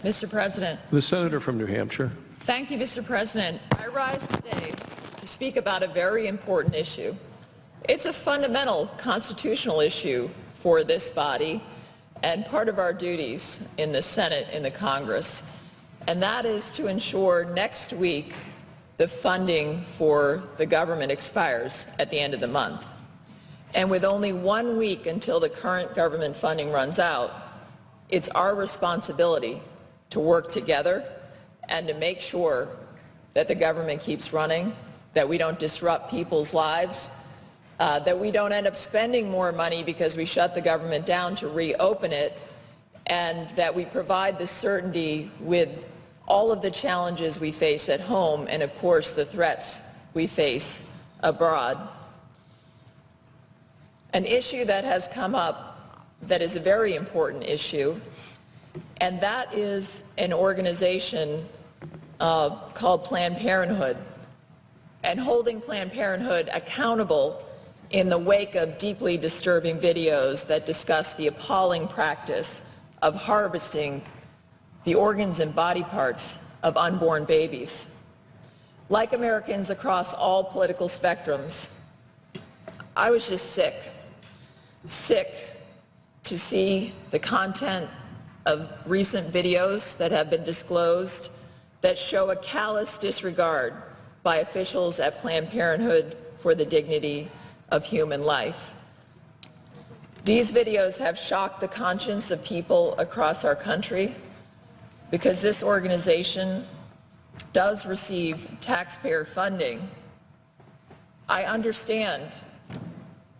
Mr. President. The senator from New Hampshire. Thank you, Mr. President. I rise today to speak about a very important issue. It's a fundamental constitutional issue for this body and part of our duties in the Senate, in the Congress, and that is to ensure next week the funding for the government expires at the end of the month. And with only 1 week until the current government funding runs out, it's our responsibility to work together and to make sure that the government keeps running, that we don't disrupt people's lives, that we don't end up spending more money because we shut the government down to reopen it, and that we provide the certainty with all of the challenges we face at home and, of course, the threats we face abroad. An issue that has come up that is a very important issue, and that is an organization called Planned Parenthood, and holding Planned Parenthood accountable in the wake of deeply disturbing videos that discuss the appalling practice of harvesting the organs and body parts of unborn babies. Like Americans across all political spectrums, I was just sick to see the content of recent videos that have been disclosed that show a callous disregard by officials at Planned Parenthood for the dignity of human life. These videos have shocked the conscience of people across our country because this organization does receive taxpayer funding. I understand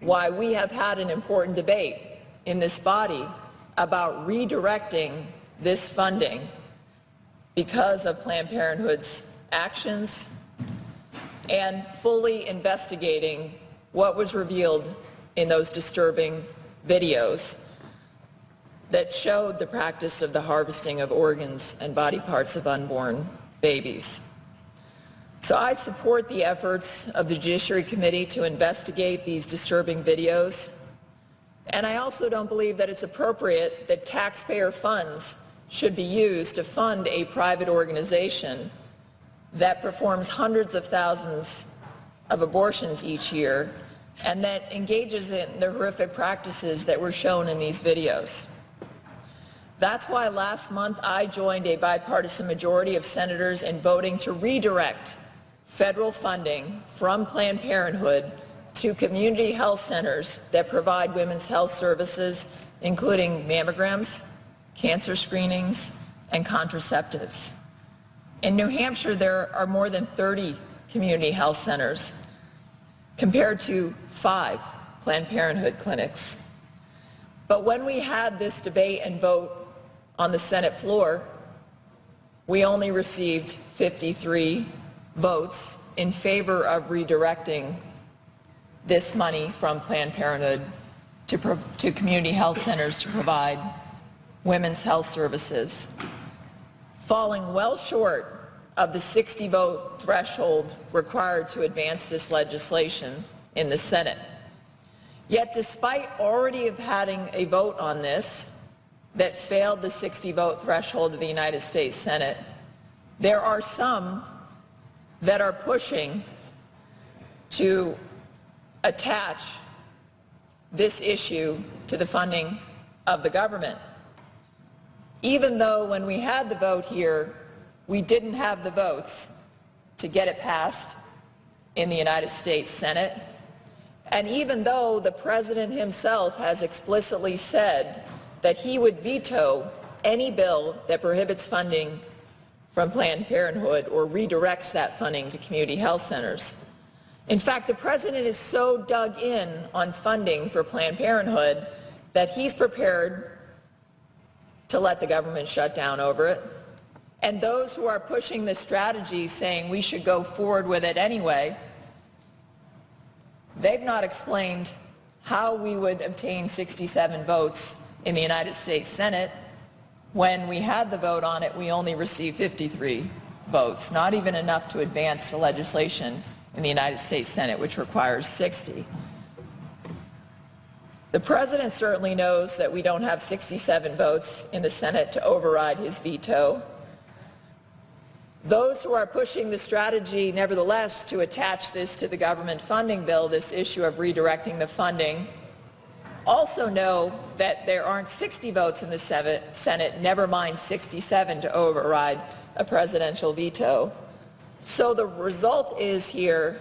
why we have had an important debate in this body about redirecting this funding because of Planned Parenthood's actions and fully investigating what was revealed in those disturbing videos that showed the practice of the harvesting of organs and body parts of unborn babies. So I support the efforts of the Judiciary Committee to investigate these disturbing videos. And I also don't believe that it's appropriate that taxpayer funds should be used to fund a private organization that performs hundreds of thousands of abortions each year and that engages in the horrific practices that were shown in these videos. That's why last month I joined a bipartisan majority of senators in voting to redirect federal funding from Planned Parenthood to community health centers that provide women's health services, including mammograms, cancer screenings, and contraceptives. In New Hampshire, there are more than 30 community health centers compared to 5 Planned Parenthood clinics. But when we had this debate and vote on the Senate floor, we only received 53 votes in favor of redirecting this money from Planned Parenthood to community health centers to provide women's health services, falling well short of the 60-vote threshold required to advance this legislation in the Senate. Yet despite already having a vote on this that failed the 60-vote threshold of the United States Senate, there are some that are pushing to attach this issue to the funding of the government. Even though when we had the vote here, we didn't have the votes to get it passed in the United States Senate, and even though the President himself has explicitly said that he would veto any bill that prohibits funding from Planned Parenthood or redirects that funding to community health centers. In fact, the President is so dug in on funding for Planned Parenthood that he's prepared to let the government shut down over it. And those who are pushing this strategy saying we should go forward with it anyway, they've not explained how we would obtain 67 votes in the United States Senate. When we had the vote on it, we only received 53 votes, not even enough to advance the legislation in the United States Senate, which requires 60. The president certainly knows that we don't have 67 votes in the Senate to override his veto. Those who are pushing the strategy, nevertheless, to attach this to the government funding bill, this issue of redirecting the funding, also know that there aren't 60 votes in the Senate, never mind 67 to override a presidential veto. So the result is here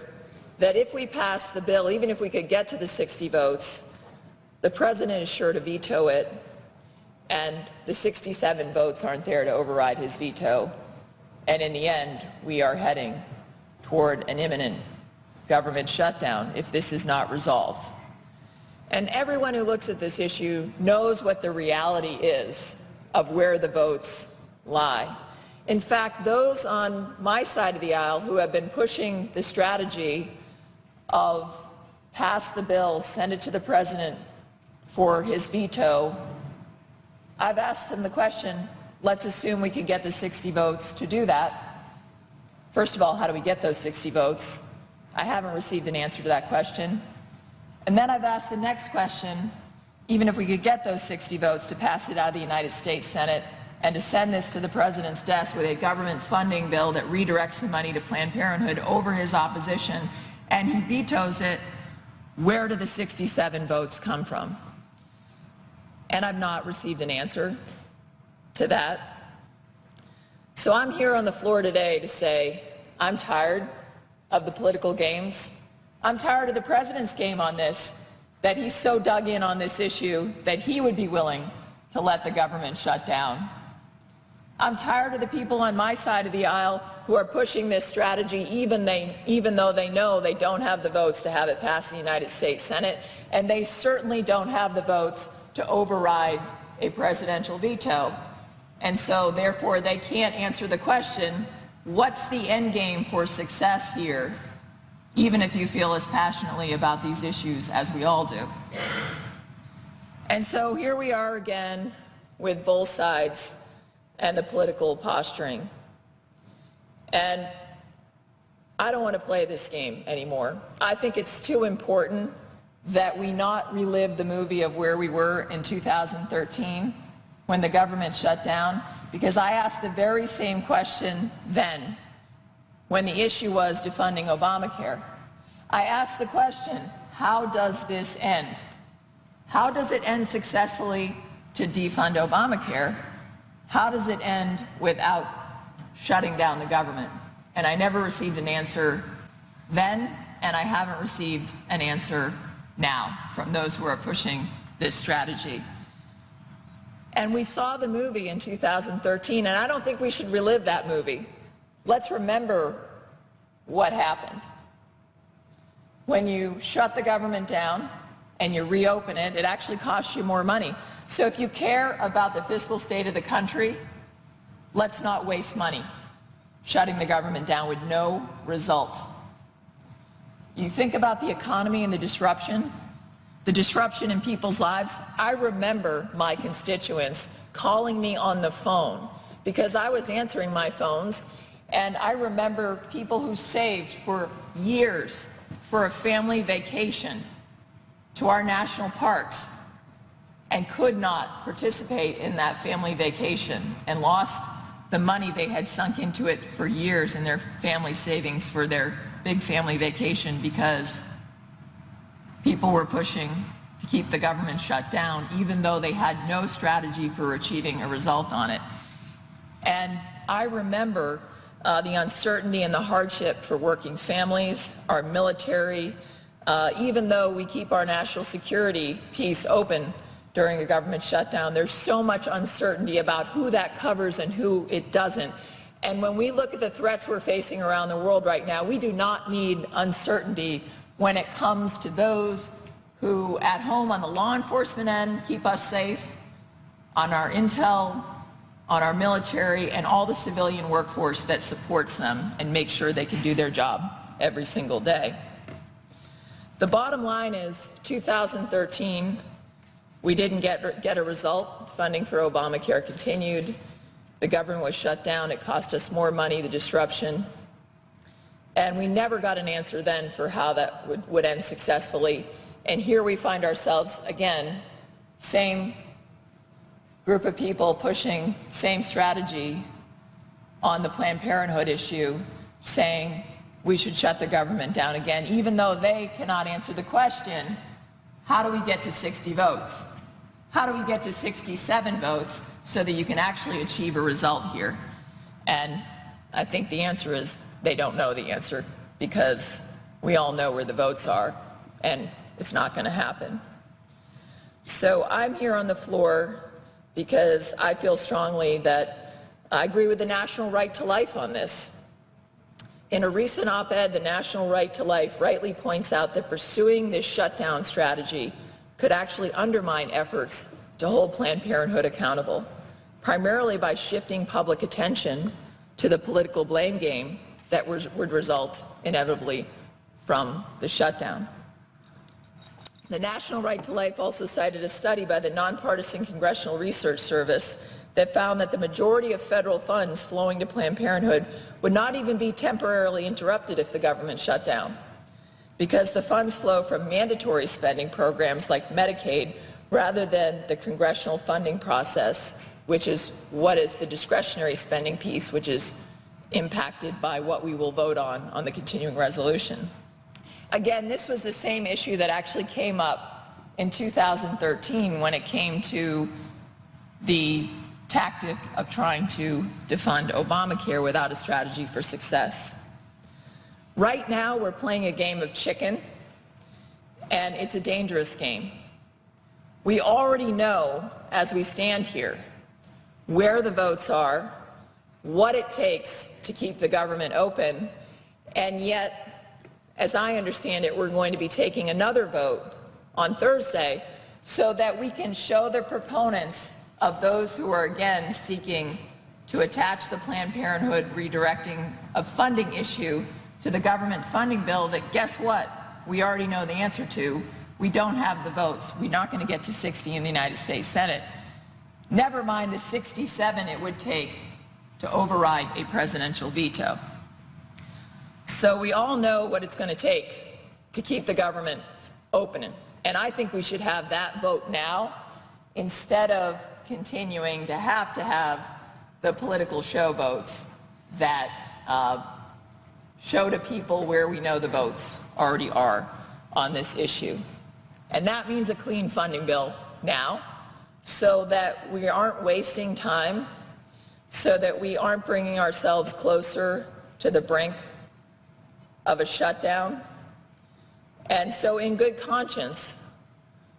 that if we pass the bill, even if we could get to the 60 votes, the president is sure to veto it, and the 67 votes aren't there to override his veto. And in the end, we are heading toward an imminent government shutdown if this is not resolved. And everyone who looks at this issue knows what the reality is of where the votes lie. In fact, those on my side of the aisle who have been pushing the strategy of pass the bill, send it to the president for his veto, I've asked them the question, let's assume we can get the 60 votes to do that. First of all, how do we get those 60 votes? I haven't received an answer to that question. And then I've asked the next question, even if we could get those 60 votes to pass it out of the United States Senate and to send this to the president's desk with a government funding bill that redirects the money to Planned Parenthood over his opposition, and he vetoes it, where do the 67 votes come from? And I've not received an answer to that. So I'm here on the floor today to say I'm tired of the political games. I'm tired of the president's game on this, that he's so dug in on this issue that he would be willing to let the government shut down. I'm tired of the people on my side of the aisle who are pushing this strategy even though they know they don't have the votes to have it pass the United States Senate, and they certainly don't have the votes to override a presidential veto. And so therefore they can't answer the question, what's the end game for success here, even if you feel as passionately about these issues as we all do. And so here we are again with both sides and the political posturing. And I don't want to play this game anymore. I think it's too important that we not relive the movie of where we were in 2013 when the government shut down, because I asked the very same question then when the issue was defunding Obamacare. I asked the question, how does this end? How does it end successfully to defund Obamacare? How does it end without shutting down the government? And I never received an answer then, and I haven't received an answer now from those who are pushing this strategy. And we saw the movie in 2013, and I don't think we should relive that movie. Let's remember what happened. When you shut the government down and you reopen it, it actually costs you more money. So if you care about the fiscal state of the country, let's not waste money shutting the government down with no result. You think about the economy and the disruption in people's lives. I remember my constituents calling me on the phone because I was answering my phones, and I remember people who saved for years for a family vacation to our national parks and could not participate in that family vacation and lost the money they had sunk into it for years in their family savings for their big family vacation because people were pushing to keep the government shut down even though they had no strategy for achieving a result on it. And I remember the uncertainty and the hardship for working families, our military, even though we keep our national security piece open during a government shutdown, there's so much uncertainty about who that covers and who it doesn't. And when we look at the threats we're facing around the world right now, we do not need uncertainty when it comes to those who at home on the law enforcement end keep us safe, on our intel, on our military, and all the civilian workforce that supports them and makes sure they can do their job every single day. The bottom line is 2013, we didn't get a result. Funding for Obamacare continued. The government was shut down. It cost us more money, the disruption. And we never got an answer then for how that would end successfully. And here we find ourselves again, same group of people pushing same strategy on the Planned Parenthood issue, saying we should shut the government down again, even though they cannot answer the question, how do we get to 60 votes? How do we get to 67 votes so that you can actually achieve a result here? And I think the answer is they don't know the answer, because we all know where the votes are, and it's not going to happen. So I'm here on the floor because I feel strongly that I agree with the national right to life on this. In a recent op-ed, the National Right to Life rightly points out that pursuing this shutdown strategy could actually undermine efforts to hold Planned Parenthood accountable, primarily by shifting public attention to the political blame game that would result inevitably from the shutdown. The National Right to Life also cited a study by the Nonpartisan Congressional Research Service that found that the majority of federal funds flowing to Planned Parenthood would not even be temporarily interrupted if the government shut down, because the funds flow from mandatory spending programs like Medicaid rather than the congressional funding process, which is what is the discretionary spending piece, which is impacted by what we will vote on the continuing resolution. Again, this was the same issue that actually came up in 2013 when it came to the tactic of trying to defund Obamacare without a strategy for success. Right now, we're playing a game of chicken, and it's a dangerous game. We already know, as we stand here, where the votes are, what it takes to keep the government open, and yet, as I understand it, we're going to be taking another vote on Thursday so that we can show the proponents of those who are again seeking to attach the Planned Parenthood redirecting of funding issue to the government funding bill that, guess what, we already know the answer to. We don't have the votes. We're not going to get to 60 in the United States Senate. Never mind the 67 it would take to override a presidential veto. So we all know what it's going to take to keep the government open. And I think we should have that vote now instead of continuing to have the political show votes that show to people where we know the votes already are on this issue. And that means a clean funding bill now, so that we aren't wasting time, so that we aren't bringing ourselves closer to the brink of a shutdown. And so in good conscience,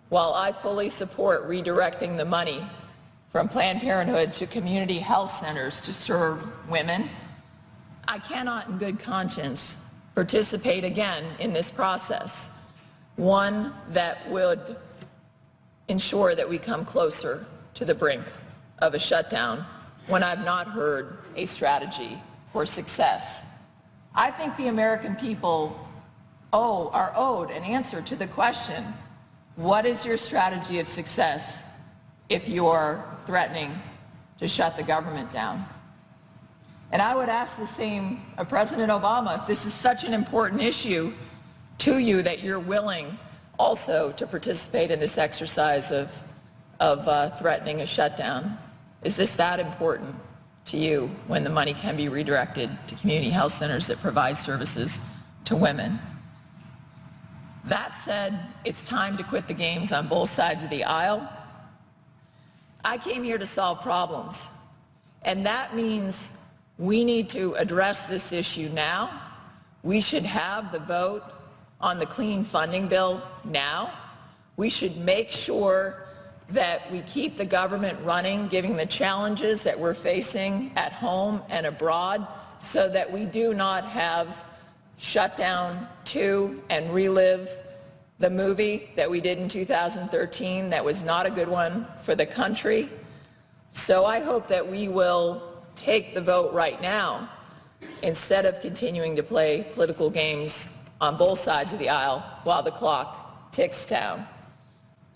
while I fully support redirecting the money from Planned Parenthood to community health centers to serve women, I cannot in good conscience participate again in this process, one that would ensure that we come closer to the brink of a shutdown when I've not heard a strategy for success. I think the American people are owed an answer to the question, what is your strategy of success if you're threatening to shut the government down? And I would ask the same of President Obama, if this is such an important issue to you that you're willing also to participate in this exercise of threatening a shutdown. Is this that important to you when the money can be redirected to community health centers that provide services to women? That said, it's time to quit the games on both sides of the aisle. I came here to solve problems, and that means we need to address this issue now. We should have the vote on the clean funding bill now. We should make sure that we keep the government running, given the challenges that we're facing at home and abroad, so that we do not have shutdown 2 and relive the movie that we did in 2013 that was not a good one for the country. So I hope that we will take the vote right now instead of continuing to play political games on both sides of the aisle while the clock ticks down.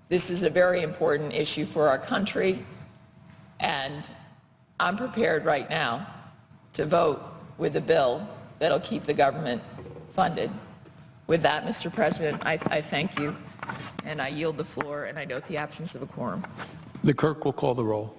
This is a very important issue for our country, and I'm prepared right now to vote with the bill that'll keep the government funded. With that, Mr. President, I thank you and I yield the floor, and I note the absence of a quorum. The clerk will call the roll.